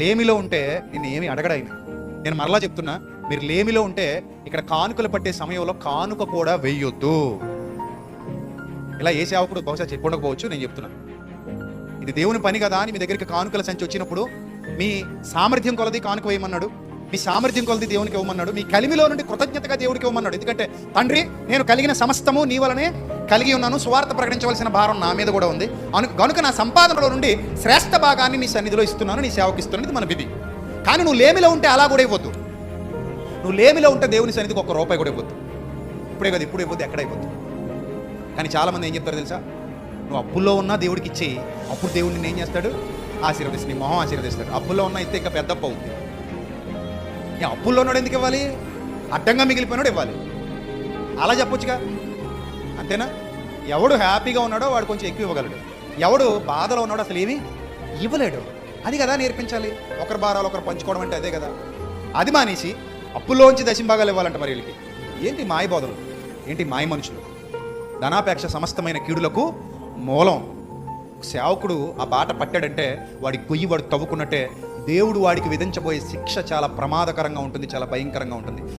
లేమిలో ఉంటే నేను ఏమి అడగడాయన. నేను మరలా చెప్తున్నా, మీరు లేమిలో ఉంటే ఇక్కడ కానుకలు పట్టే సమయంలో కానుక కూడా వెయ్యొద్దు. ఇలా ఏ సేవకుడు బహుశా చెప్పకపోవచ్చు, నేను చెప్తున్నా. ఇది దేవుని పని కదా అని మీ దగ్గరికి కానుకల సంచి వచ్చినప్పుడు మీ సామర్థ్యం కొలది కానుక వేయమన్నాడు, మీ సామర్థ్యం కొలది దేవునికి ఇవ్వమన్నాడు, మీ కలిమిలో నుండి కృతజ్ఞతగా దేవుడికి ఇవ్వమన్నాడు. ఎందుకంటే తండ్రి, నేను కలిగిన సమస్తము నీ వలనే కలిగి ఉన్నాను, సువార్త ప్రకటించవలసిన భారం నా మీద కూడా ఉంది, కనుక నా సంపాదనలో నుండి శ్రేష్ఠ భాగాన్ని నీ సన్నిధిలో ఇస్తున్నాను, నీ సేవకి ఇస్తున్నాను. ఇది మన విధి. కానీ నువ్వు లేమిలో ఉంటే అలా కూడా ఇవ్వద్దు. నువ్వు లేమిలో ఉంటే దేవుని సన్నిధికి ఒక్క రూపాయి కూడా ఇవ్వద్దు. ఇప్పుడే కదా, ఇప్పుడు ఇవ్వద్దు, ఎక్కడ ఇవ్వద్దు. కానీ చాలామంది ఏం చెప్తారు తెలుసా, నువ్వు అప్పుల్లో ఉన్నా దేవుడికి ఇచ్చి, అప్పుడు దేవుడు నిన్ను ఏం చేస్తాడు, ఆశీర్వదిస్తాడు, నీ మొహం ఆశీర్వదిస్తాడు. అప్పుల్లో ఉన్నా ఇస్తే ఇంకా పెద్ద అప్పు అవుతుంది. అప్పుల్లో ఉన్నాడు ఎందుకు ఇవ్వాలి? అడ్డంగా మిగిలిపోయినాడు ఇవ్వాలి. అలా చెప్పొచ్చుగా, అంతేనా? ఎవడు హ్యాపీగా ఉన్నాడో వాడు కొంచెం ఎక్కువ ఇవ్వగలడు, ఎవడు బాధలో ఉన్నాడో అసలు ఏమీ ఇవ్వలేడు. అది కదా నేర్పించాలి. ఒకరి భారాలు ఒకరు పంచుకోవడం అంటే అదే కదా. అది మానేసి అప్పుల్లోంచి దశంభాగాలు ఇవ్వాలంట. మరి వీళ్ళకి ఏంటి మాయ బోధలు, ఏంటి మాయ మనుషులు. ధనాపేక్ష సమస్తమైన కీడులకు మూలం. సేవకుడు ఆ బాట పట్టాడంటే వాడి గొయ్యి వాడు తవ్వుకున్నట్టే. దేవుడు వాడికి విధించబోయే శిక్ష చాలా ప్రమాదకరంగా ఉంటుంది, చాలా భయంకరంగా ఉంటుంది.